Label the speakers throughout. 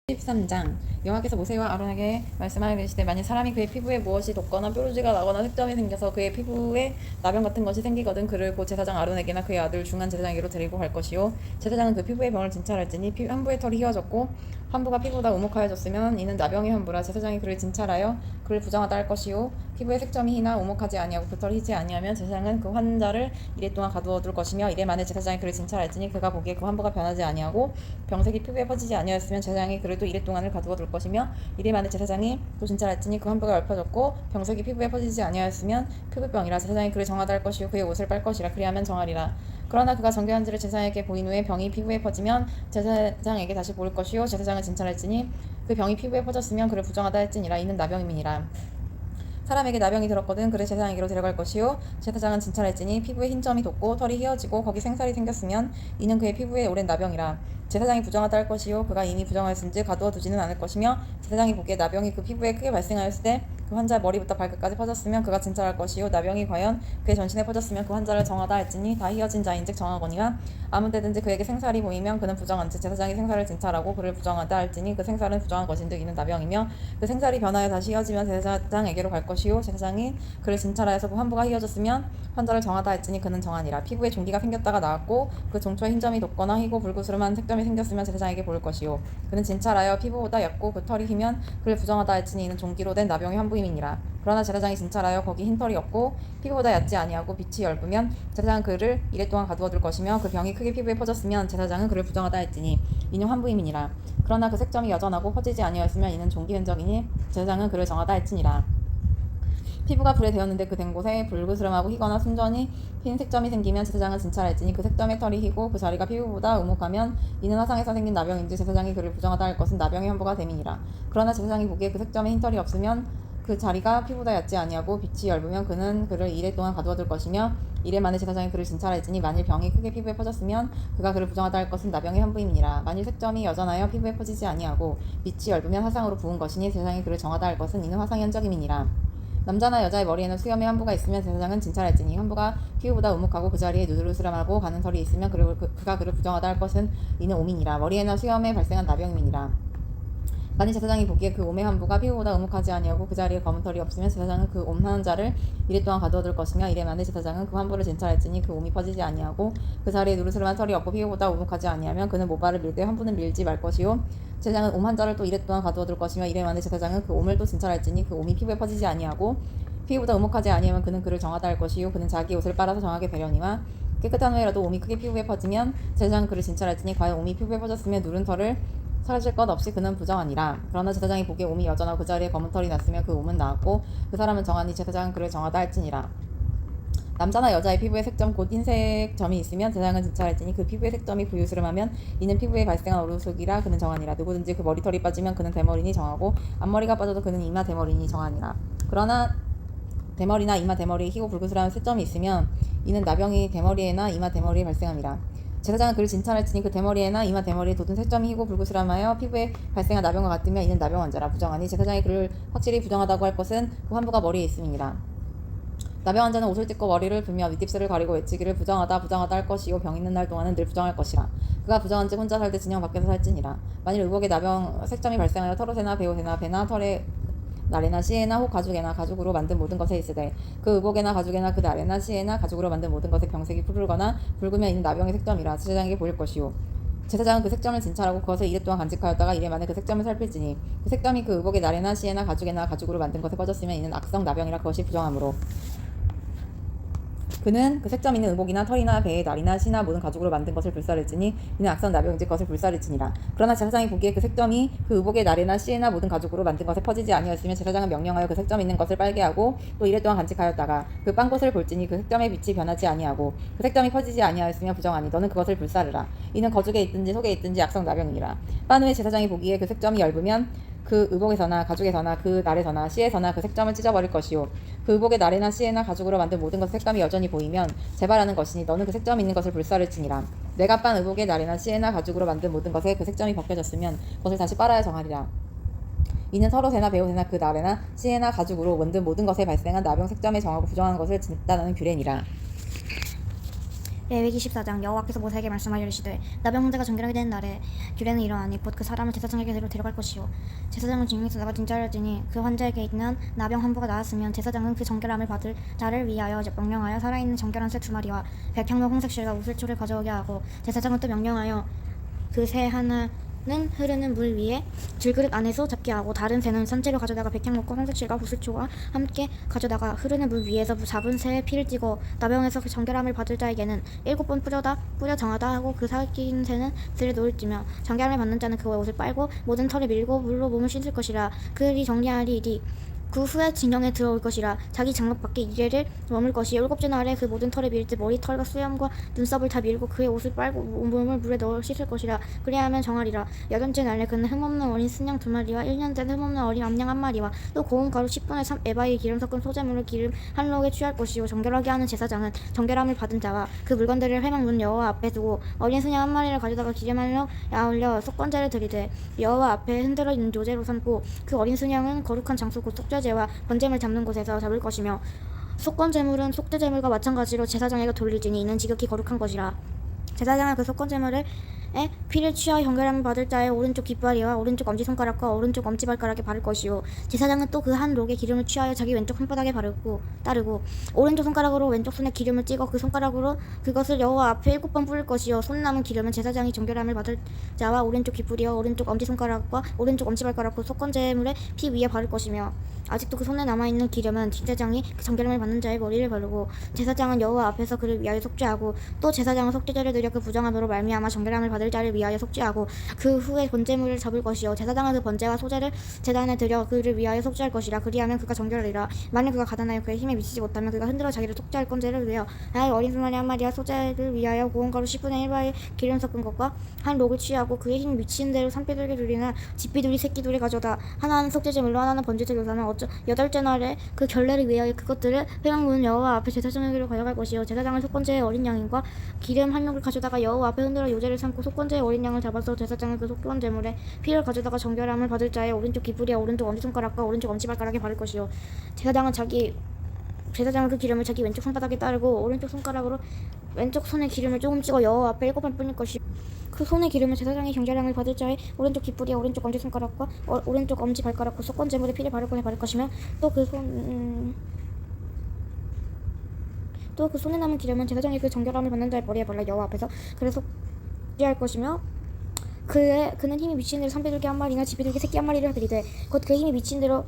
Speaker 1: 13장 여호와께서 모세와 아론에게 말씀하시되 만일 사람이 그의 피부에 무엇이 돋거나 뾰루지가 나거나 색점이 생겨서 그의 피부에 나병 같은 것이 생기거든 그를 곧 제사장 아론에게나 그의 아들 중한 제사장에게로 데리고 갈 것이요 제사장은 그 피부의 병을 진찰할지니 한 부의 털이 휘어졌고 한 부가 피부보다 우목하여졌으면 이는 나병의 현부라 제사장이 그를 진찰하여 그를 부정하다 할 것이요 피부의 색점이 희나 우목하지 아니하고 그 털이 희지 아니하면 제사장은 그 환자를 이래 동안 가두어 둘 것이며 이래 만에 제사장이 그를 진찰할지니 그가 보기에 그 환부가 변하지 아니하고 병색이 피부에 퍼지지 아니하였으면 제사장이 그를 또 이래 동안을 가두어 둘 것이며 이래 만에 제사장이 또 진찰할지니 그 환부가 엷혀졌고 병색이 피부에 퍼지지 아니하였으면 피부병이라 제사장이 그를 정하다 할 것이요 그의 옷을 빨 것이라 그리하면 정하리라. 그러나 그가 정결한 지를 제사장에게 보인 후에 병이 피부에 퍼지면 제사장에게 다시 보일 것이요 제사장은 진찰할지니 그 병이 피부에 퍼졌으면 그를 부정하다 할지니라. 이는 나병임이니라. 사람에게 나병이 들었거든 그를 제사장에게로 데려갈 것이요 제사장은 진찰할지니 피부에 흰 점이 돋고 털이 휘어지고 거기 생살이 생겼으면 이는 그의 피부에 오랜 나병이라. 제사장이 부정하다 할 것이요 그가 이미 부정하였은즉 가두어 두지는 않을 것이며 제사장이 보기에 나병이 그 피부에 크게 발생하였을 때 그 환자 머리부터 발끝까지 퍼졌으면 그가 진찰할 것이요 나병이 과연 그의 전신에 퍼졌으면 그 환자를 정하다 할지니 다 휘어진 자인즉 정하거니와 아무 때든지 그에게 생살이 보이면 그는 부정한즉 제사장이 생살을 진찰하고 그를 부정하다 할지니 그 생살은 부정한 것인즉 이는 나병이며 그 생살이 변하여 다시 휘어지면 제사장에게로 갈 것이요 제사장이 그를 진찰하여서 그 환부가 휘어졌으면 환자를 정하다 할지니 그는 정하니라. 피부에 종기가 생겼다가 나았고 그 종초에 흰 점이 돋거나 희고 불구스름한 색점이 생겼으면 제사장에게 보일 것이요 그는 진찰하여 피부보다 얇고 그 털이 희면 그를 부정하다 할지니 이는 종기로 된 나병의 환부임이니라. 그러나 제사장이 진찰하여 거기 흰 털이 없고 피부보다 얕지 아니하고 빛이 엷으면 제사장은 그를 이래 동안 가두어 둘 것이며 그 병이 크게 피부에 퍼졌으면 제사장은 그를 부정하다 할지니 이는 환부임이니라. 그러나 그 색점이 여전하고 퍼지지 아니하였으면 이는 종기 흔적이니 제사장은 그를 정하다 할지니라. 피부가 불에 데었는데 그 된 곳에 불그스름하고 희거나 순전히 흰 색점이 생기면 제사장은 진찰할지니 그 색점의 털이 희고 그 자리가 피부보다 우목하면 이는 화상에서 생긴 나병인지 제사장이 그를 부정하다 할 것은 나병의 현부가 됨이니라. 그러나 제사장이 보기에 그 색점에 흰 털이 없으면 그 자리가 피부보다 얕지 아니하고 빛이 엷으면 그는 그를 이래 동안 가두어 둘 것이며 이래 만에 제사장이 그를 진찰할지니 만일 병이 크게 피부에 퍼졌으면 그가 그를 부정하다 할 것은 나병의 현부임이니라. 만일 색점이 여전하여 피부에 퍼지지 아니하고 빛이 엷으면 화상으로 부은 것이니 제사장이 그를 정하다 할 것은 이는 화상의 흔적임이니라. 남자나 여자의 머리에는 수염의 환부가 있으면 제사장은 진찰할지니 환부가 피부보다 우묵하고 그 자리에 누르스름하고 가는 털이 있으면 그가 그를 부정하다 할 것은 이는 오민이라. 머리에나 수염에 발생한 나병임이니라. 만일 제사장이 보기에 그 옴의 환부가 피부보다 우묵하지 아니하고 그 자리에 검은 털이 없으면 제사장은 그 옴하는 자를 이래 동안 가두어둘 것이며 이래 만에 제사장은 그 환부를 진찰할지니 그 옴이 퍼지지 아니하고 그 자리에 누르스름한 털이 없고 피부보다 우묵하지 아니하면 그는 모발을 밀되 환부는 밀지 말 것이요 제사장은 옴 한 자를 또 이래 동안 가두어둘 것이며 이래 만에 제사장은 그 옴을 또 진찰할지니 그 옴이 피부에 퍼지지 아니하고 피부보다 우묵하지 아니하면 그는 그를 정하다 할 것이요 그는 자기 옷을 빨아서 정하게 되려니와 깨끗한 후에라도 옴이 크게 피부에 퍼지면 제사장은 그를 진찰할지니 과연 옴이 피부에 퍼졌으면 누른 털을 사라질 것 없이 그는 부정하니라. 그러나 제사장이 보기에 옴이 여전하고 그 자리에 검은 털이 났으면 그 옴은 나았고 그 사람은 정하니 제사장은 그를 정하다 할지니라. 남자나 여자의 피부에 색점 곧 흰색 점이 있으면 제사장은 진찰할지니 그 피부의 색점이 부유스름하면 이는 피부에 발생한 오르속이라 그는 정하니라. 누구든지 그 머리털이 빠지면 그는 대머리니 정하고 앞머리가 빠져도 그는 이마 대머리니 정하니라. 그러나 대머리나 이마 대머리에 희고 불그스름한 색점이 있으면 이는 나병이 대머리에나 이마 대머리에 발생함이라. 제사장은 그를 진찰할지니 그 대머리에나 이마 대머리에 돋은 색점이 희고 불그스름하여 피부에 발생한 나병과 같으면 이는 나병 환자라. 부정하니 제사장이 그를 확실히 부정하다고 할 것은 그 환부가 머리에 있음이니라. 나병 환자는 옷을 찢고 머리를 풀며 윗입술을 가리고 외치기를 부정하다 부정하다 할 것이요 병 있는 날 동안은 늘 부정할 것이라. 그가 부정한즉 혼자 살 때 진영 밖에서 살지니라. 만일 의복에 나병 색점이 발생하여 털옷에나 베옷에나 배나 털에 나래나 씨에나 혹 가죽에나 가죽으로 만든 모든 것에 있으되 그 의복에나 가죽에나 그 나래나 씨에나 가죽으로 만든 모든 것에 병색이 푸르거나 붉으면 이는 나병의 색점이라 제사장에게 보일 것이요 제사장은 그 색점을 진찰하고 그것을 이래 동안 간직하였다가 이래 만에 그 색점을 살필지니 그 색점이 그 의복의 나래나 씨에나 가죽에나 가죽으로 만든 것에 퍼졌으면 이는 악성 나병이라 그것이 부정하므로 그는 그 색점 있는 의복이나 털이나 배의 날이나 씨나 모든 가죽으로 만든 것을 불사를지니 이는 악성 나병인즉 그것을 불사를지니라. 그러나 제사장이 보기에 그 색점이 그 의복의 날이나 씨나 모든 가죽으로 만든 것에 퍼지지 아니하였으면 제사장은 명령하여 그 색점 있는 것을 빨게 하고 또 이래 동안 간직하였다가 그 빤 것을 볼지니 그 색점의 빛이 변하지 아니하고 그 색점이 퍼지지 아니하였으며 부정하니 너는 그것을 불사르라. 이는 거죽에 있든지 속에 있든지 악성 나병이니라. 빤 후에 제사장이 보기에 그 색점이 엷으면 그 의복에서나 가죽에서나 그 날에서나 씨에서나 그 색점을 찢어버릴 것이요 그 의복의 날에나 씨에나 가죽으로 만든 모든 것의 색감이 여전히 보이면 재발하는 것이니 너는 그 색점 있는 것을 불사를지니라. 내가 빤 의복의 날에나 씨에나 가죽으로 만든 모든 것에 그 색점이 벗겨졌으면 그것을 다시 빨아야 정하리라. 이는 털옷에나 베옷에나 그 날에나 씨에나 가죽으로 만든 모든 것에 발생한 나병 색점에 정하고 부정하는 것을 진다는 규례니라.
Speaker 2: 레위기 14장. 여호와께서 모세에게 말씀하여 이르시되 나병 형제가 정결하게 되는 날에 규례는 이러하니 곧 그 사람을 제사장에게 데려갈 것이요 제사장은 증명해서 나가 진짜할지니 그 환자에게 있는 나병 한 부가 나았으면 제사장은 그 정결함을 받을 자를 위하여 명령하여 살아있는 정결한 새 2마리와 백향목 홍색 실과 우슬초를 가져오게 하고 제사장은 또 명령하여 그 새 하나는 흐르는 물 위에 질그릇 안에서 잡게 하고 다른 새는 산채로 가져다가 백향목과 홍색실과 구슬초와 함께 가져다가 흐르는 물 위에서 잡은 새의 피를 찍어 나병에서 그 정결함을 받을 자에게는 7번 뿌려 정하다 하고 그 삭힌 새는 들에 놓을지며 정결함을 받는 자는 그의 옷을 빨고 모든 털을 밀고 물로 몸을 씻을 것이라 그리 정리하리이디 그 후에 진영에 들어올 것이라 자기 장막 밖에 이래를 머물 것이요 7째 날에 그 모든 털을 밀 때 머리 털과 수염과 눈썹을 다 밀고 그의 옷을 빨고 몸을 물에 넣어 씻을 것이라 그리하면 정하리라 8째 날에 그는 흠없는 어린 순양 2마리와 1년 된 흠없는 어린 암양 1마리와 또 고운 가루 10분의 3 에바의 기름 섞은 소재물을 기름 한 록에 취할 것이요 정결하게 하는 제사장은 정결함을 받은 자와 그 물건들을 회막 문 여호와 앞에 두고 어린 순양 1마리를 가져다가 기름 한 록 아울려 속건제를 드리되 여호와 앞에 흔들어 있는 요제로 삼고 그 어린 순양은 거룩한 장소 곧 속죄제와 번제물 잡는 곳에서 잡을 것이며 속건제물은 속죄제물과 마찬가지로 제사장에게 돌리지니 이는 지극히 거룩한 것이라 제사장은 그 속건제물에 피를 취하여 정결함을 받을 자의 오른쪽 깃발이와 오른쪽 엄지손가락과 오른쪽 엄지발가락에 바를 것이요 제사장은 또 그 한 록에 기름을 취하여 자기 왼쪽 손바닥에 따르고 오른쪽 손가락으로 왼쪽 손에 기름을 찍어 그 손가락으로 그것을 여호와 앞에 7번 뿌릴 것이요 손 남은 기름은 제사장이 정결함을 받을 자와 오른쪽 깃불이여 오른쪽 엄지손가락과 오른쪽 엄지발가락과 속건제물의 피 위에 바를 것이며 아직도 그 손에 남아있는 기름은 제사장이 그 정결함을 받는 자의 머리를 바르고 제사장은 여호와 앞에서 그를 위하여 속죄하고 또 제사장은 속죄제를 드려 그 부정함으로 말미암아 정결함을 받을 자를 위하여 속죄하고 그 후에 번제물을 잡을 것이요 제사장은 그 번제와 소제를 제단에 드려 그를 위하여 속죄할 것이라 그리하면 그가 정결하리라 만일 그가 가난하여 그의 힘에 미치지 못하면 그가 흔들어 자기를 속죄할 건제를 위하여 나의 어린 수마리 1마리와 소제를 위하여 고운 가루 10분의 1바의 기름 섞은 것과 한 록을 취하고 그의 힘이 미치는 대로 산비둘기 둘이나 집비둘기 새끼둘이 가져다 하나는 속죄제물로 하나는 번제제 요사는 8째 날에 그 결례를 위하여 그것들을 회막문 여호와 앞에 제사장에게로 가져갈 것이요 제사장은 속건제의 어린 양인과 기름 한 록을 가져다가 여호와 앞에 흔들어 요제를 삼고 속건제의 어린 양을 잡아서 제사장은 그 속건제물에 피를 가져다가 정결함을 받을 자의 오른쪽 깃불이와 오른쪽 엄지손가락과 오른쪽 엄지발가락에 바를 것이요 제사장은 그 기름을 자기 왼쪽 손바닥에 따르고 오른쪽 손가락으로 왼쪽 손에 기름을 조금 찍어 여호와 앞에 7번 뿌릴 것이요 그 손의 기름을 제사장이 정결함을 받을 자의 오른쪽 깃불이와 오른쪽 엄지손가락과 오른쪽 엄지발가락과 속건제물에 피를 바를 것이며 또 그 손에 남은 기름은 제사장이 그 정결함을 받는 자의 머리에 발라 여호와 앞에서 그를 속죄할 것이며 그는 힘이 미친 대로 산비둘기 1마리나 집비둘기 새끼 1마리를 드리되 곧 그 힘이 미친 대로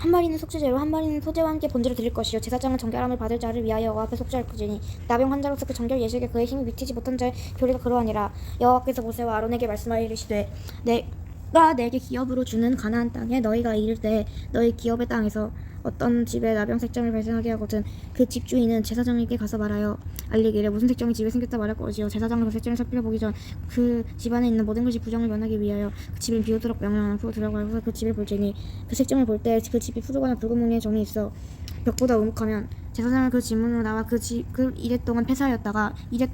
Speaker 2: 1마리는 속죄제로 1마리는 소제와 함께 번제를 드릴 것이요 제사장은 정결함을 받을 자를 위하여 여호와 앞에 속죄할 것이니 나병 환자로서 그 정결 예식에 그의 힘이 미치지 못한 자의 교리가 그러하니라 여호와께서 모세와 아론에게 말씀하여 이르시되 내가 내게 기업으로 주는 가나안 땅에 너희가 이를 때 너희 기업의 땅에서 어떤 집에 나병 색정을 발생하게 하거든 그 집 주인은 제사장에게 가서 말하여 알리기를 무슨 색정이 집에 생겼다 말할 것이요 제사장은 그 색정을 살펴보기 전 그 집안에 있는 모든 것이 부정을 면하기 위하여 그 집을 비우도록 명령한 후 들어가서 그 집을 볼지니 그 색정을 볼 때 그 집이 푸르거나 붉은 무늬의 점이 있어 벽보다 우묵하면 제사장은 그 집문으로 나와 그 이래 동안 폐사하였다가 이래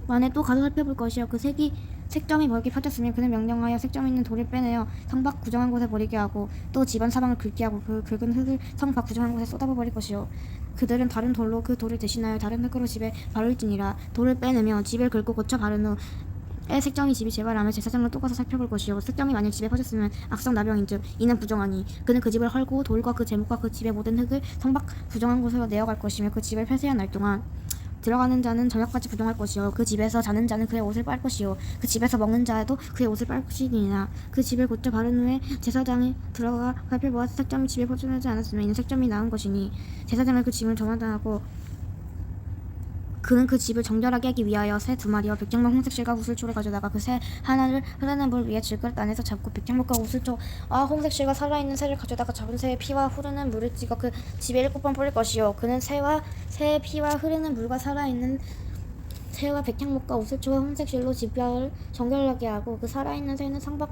Speaker 2: 만에 또 가서 살펴볼 것이요 그 색점이 멀게 펴졌으면 그는 명령하여 색점 있는 돌을 빼내어 성 밖 구정한 곳에 버리게 하고 또 집안 사방을 긁게 하고 그 긁은 흙을 성 밖 구정한 곳에 쏟아부어 버릴 것이요 그들은 다른 돌로 그 돌을 대신하여 다른 흙으로 집에 바를지니라 돌을 빼내며 집을 긁고 고쳐 바른 후 색정이 집이 재발하며 제사장은 또 가서 살펴볼 것이요 색정이 만일 집에 퍼졌으면 악성 나병인즉 이는 부정하니 그는 그 집을 헐고 돌과 그 제목과 그 집의 모든 흙을 성 밖 부정한 곳으로 내어갈 것이며 그 집을 폐쇄한 날 동안 들어가는 자는 저녁까지 부정할 것이요 그 집에서 자는 자는 그의 옷을 빨 것이요 그 집에서 먹는 자도 그의 옷을 빨 것이니라 그 집을 고쳐 바른 후에 제사장이 들어가 살펴보아 색점이 집에 퍼져나지 않았으면 이는 색점이 나은 것이니 제사장은 그 집을 정하다하고 그는 그 집을 정결하게 하기 위하여 새 2마리와 백향목 홍색실과 우슬초를 가져다가 그 새 하나를 흐르는 물 위에 질그릇 안에서 잡고 백향목과 우슬초와 홍색실과 살아있는 새를 가져다가 잡은 새의 피와 흐르는 물을 찍어 그 집에 7번 뿌릴 것이요 그는 새의 피와 흐르는 물과 살아있는 새와 백향목과 우슬초와 홍색실로 집을 정결하게 하고 그 살아있는 새는 성밖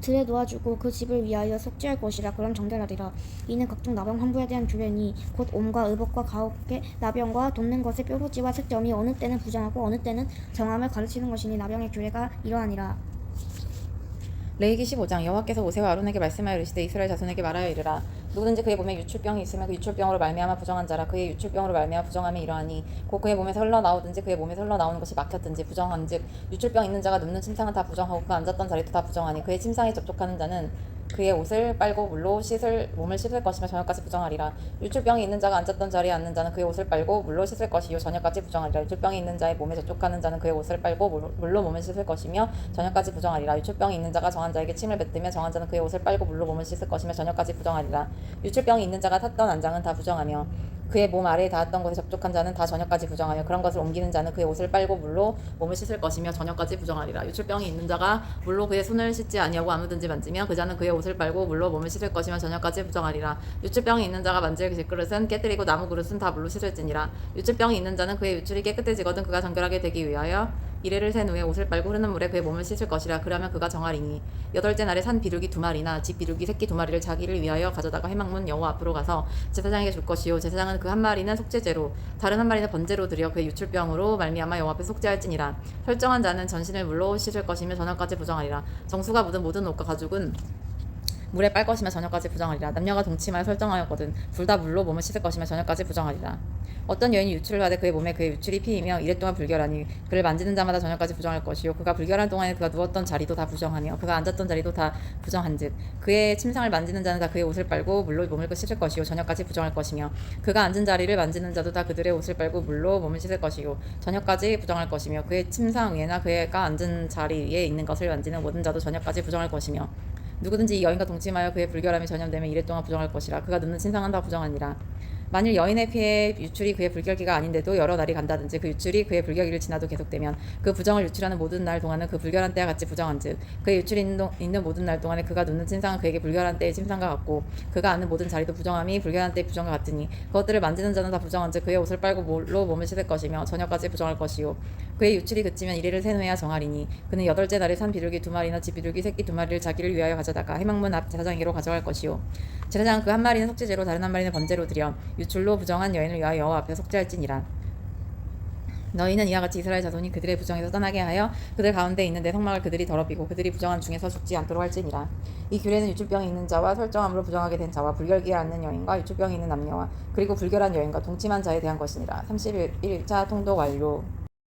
Speaker 2: 들에 놓아주고 그 집을 위하여 속죄할 것이라 그럼 정결하리라 이는 각종 나병 환부에 대한 규례니 곧 옴과 의복과 가혹의 나병과 돋는 것의 뾰루지와 색점이 어느 때는 부정하고 어느 때는 정함을 가르치는 것이니 나병의 규례가 이러하니라
Speaker 1: 레위기 15장 여호와께서 모세와 아론에게 말씀하여 이르시되 이스라엘 자손에게 말하여 이르라 누구든지 그의 몸에 유출병이 있으면 그 유출병으로 말미암아 부정한 자라 그의 유출병으로 말미암아 부정함이 이러하니 곧 그의 몸에서 흘러나오든지 그의 몸에서 흘러나오는 것이 막혔든지 부정한즉 유출병 있는 자가 눕는 침상은 다 부정하고 그 앉았던 자리도 다 부정하니 그의 침상에 접촉하는 자는 그의 옷을 빨고 물로 몸을 씻을 것이며 저녁까지 부정하리라. 유출병이 있는 자가 앉았던 자리에 앉는 자는 그의 옷을 빨고 물로 씻을 것이요 저녁까지 부정하리라. 유출병이 있는 자의 몸에 접촉하는 자는 그의 옷을 빨고 물로 몸을 씻을 것이며 저녁까지 부정하리라. 유출병이 있는 자가 정한 자에게 침을 뱉으며 정한 자는 그의 옷을 빨고 물로 몸을 씻을 것이며 저녁까지 부정하리라. 유출병이 있는 자가 탔던 안장은 다 부정하며 그의 몸 아래에 닿았던 곳에 접촉한 자는 다 저녁까지 부정하며 그런 것을 옮기는 자는 그의 옷을 빨고 물로 몸을 씻을 것이며 저녁까지 부정하리라. 유출병이 있는 자가 물로 그의 손을 씻지 아니하고 아무든지 만지며 그 자는 그의 옷을 빨고 물로 몸을 씻을 것이며 저녁까지 부정하리라. 유출병이 있는 자가 만질 질그릇은 깨뜨리고 나무 그릇은 다 물로 씻을지니라. 유출병이 있는 자는 그의 유출이 깨끗해지거든 그가 정결하게 되기 위하여 이레를 센 후에 옷을 빨고 흐르는 물에 그의 몸을 씻을 것이라. 그러면 그가 정하리니 여덟째 날에 산 비둘기 2마리나 집 비둘기 새끼 2마리를 자기를 위하여 가져다가 회막문 여호와 앞으로 가서 제사장에게 줄 것이요 제사장은 그 한 마리는 속죄제로 다른 한 마리는 번제로 드려 그의 유출병으로 말미암아 여호와 앞에 속죄할지니라. 설정한 자는 전신을 물로 씻을 것이며 저녁까지 부정하리라. 정수가 묻은 모든 옷과 가죽은 물에 빨 것이며 저녁까지 부정하리라. 남녀가 동침하여 설정하였거든 둘 다 물로 몸을 씻을 것이며 저녁까지 부정하리라. 어떤 여인이 유출을 하되 그의 몸에 그의 유출이 피이며 이랫 동안 불결하니 그를 만지는 자마다 저녁까지 부정할 것이요 그가 불결한 동안에 그가 누웠던 자리도 다 부정하며 그가 앉았던 자리도 다 부정한즉 그의 침상을 만지는 자는 다 그의 옷을 빨고 물로 몸을 씻을 것이요 저녁까지 부정할 것이며 그가 앉은 자리를 만지는 자도 다 그들의 옷을 빨고 물로 몸을 씻을 것이요 저녁까지 부정할 것이며 그의 침상 위에나 그가 앉은 자리에 있는 것을 만지는 모든 자도 저녁까지 부정할 것이며 누구든지 이 여인과 동침하여 그의 불결함이 전염되면 이랫 동안 부정할 것이라. 그가 눕는 침상은 다 부정하니라. 만일 여인의 피에 유출이 그의 불결기가 아닌데도 여러 날이 간다든지 그 유출이 그의 불결기를 지나도 계속되면 그 부정을 유출하는 모든 날 동안은 그 불결한 때와 같이 부정한즉 그의 유출이 있는 모든 날 동안에 그가 눕는 침상은 그에게 불결한 때의 침상과 같고 그가 앉는 모든 자리도 부정함이 불결한 때의 부정과 같으니 그것들을 만지는 자는 다 부정한즉 그의 옷을 빨고 물로 몸을 씻을 것이며 저녁까지 부정할 것이요 그의 유출이 그치면 이래를 세 후에야 정하리니 그는 여덟째 날에 산 비둘기 2마리나 집 비둘기 새끼 2마리를 자기를 위하여 가져다가 회막문 앞 제사장에게로 가져갈 것이요 제사장은 그 한 마리는 속죄제로 다른 한 마리는 번제로 드려 유출로 부정한 여인을 위하여 여호와 앞에 속죄할지니라. 너희는 이와 같이 이스라엘 자손이 그들의 부정에서 떠나게 하여 그들 가운데 있는 내 성막을 그들이 더럽히고 그들이 부정한 중에서 죽지 않도록 할지니라. 이 규례는 유출병이 있는 자와 설정함으로 부정하게 된 자와 불결기에 앉는 여인과 유출병이 있는 남녀와 그리고 불결한 여인과 동침한 자에 대한 것이니라. 31차 통독 완료.